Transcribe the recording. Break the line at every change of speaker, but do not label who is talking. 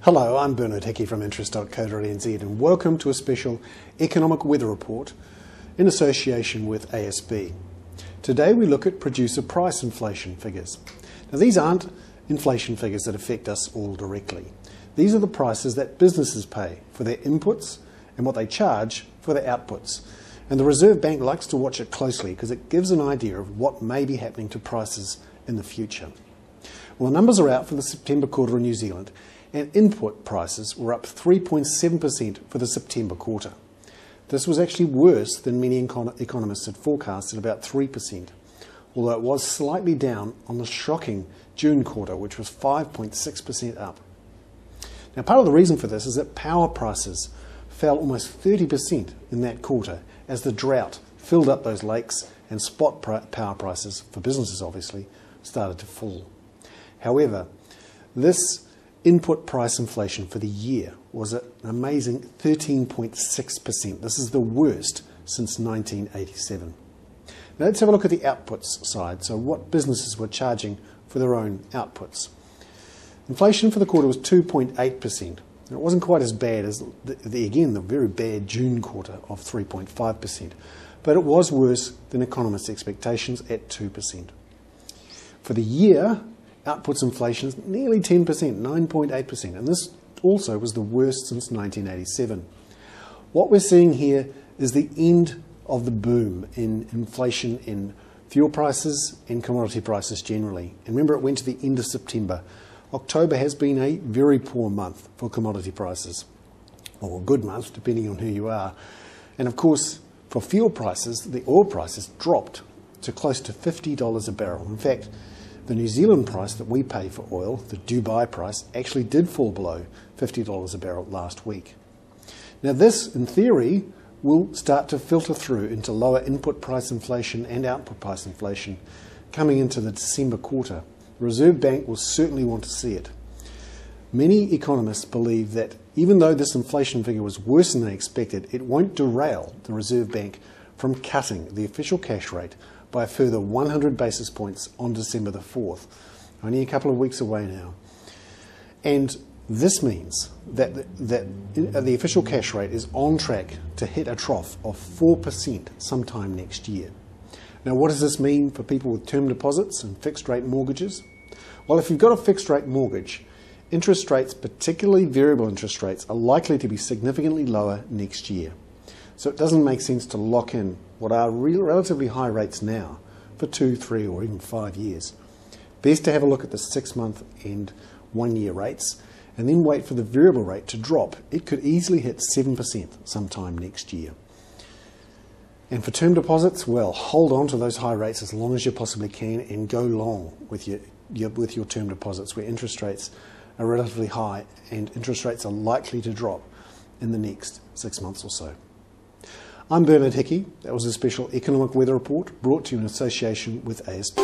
Hello, I'm Bernard Hickey from interest.co.nz and welcome to a special economic weather report in association with ASB. Today we look at producer price inflation figures. Now these aren't inflation figures that affect us all directly. These are the prices that businesses pay for their inputs and what they charge for their outputs. And the Reserve Bank likes to watch it closely because it gives an idea of what may be happening to prices in the future. Well, the numbers are out for the September quarter in New Zealand, and input prices were up 3.7% for the September quarter. This was actually worse than many economists had forecast at about 3%, although it was slightly down on the shocking June quarter, which was 5.6% up. Now, part of the reason for this is that power prices fell almost 30% in that quarter as the drought filled up those lakes and spot power prices, for businesses obviously, started to fall. However, this input price inflation for the year was an amazing 13.6%. This is the worst since 1987. Now let's have a look at the outputs side, so what businesses were charging for their own outputs. Inflation for the quarter was 2.8%. And it wasn't quite as bad as, the very bad June quarter of 3.5%, but it was worse than economists' expectations at 2%. For the year, outputs inflation is nearly 10%, 9.8%, and this also was the worst since 1987. What we're seeing here is the end of the boom in inflation in fuel prices and commodity prices generally. And remember, it went to the end of September. October has been a very poor month for commodity prices, or a good month, depending on who you are. And of course, for fuel prices, the oil prices dropped to close to $50 a barrel. In fact, the New Zealand price that we pay for oil, the Dubai price, actually did fall below $50 a barrel last week. Now this, in theory, will start to filter through into lower input price inflation and output price inflation coming into the December quarter. The Reserve Bank will certainly want to see it. Many economists believe that even though this inflation figure was worse than they expected, it won't derail the Reserve Bank from cutting the official cash rate by a further 100 basis points on December the 4th. Only a couple of weeks away now. And this means that the official cash rate is on track to hit a trough of 4% sometime next year. Now, what does this mean for people with term deposits and fixed rate mortgages? Well, if you've got a fixed rate mortgage, interest rates, particularly variable interest rates, are likely to be significantly lower next year. So it doesn't make sense to lock in what are relatively high rates now for 2, 3 or even 5 years. Best to have a look at the 6-month and 1-year rates and then wait for the variable rate to drop. It could easily hit 7% sometime next year. And for term deposits, well, hold on to those high rates as long as you possibly can and go long with your term deposits where interest rates are relatively high and interest rates are likely to drop in the next 6 months or so. I'm Bernard Hickey. That was a special economic weather report brought to you in association with ASB.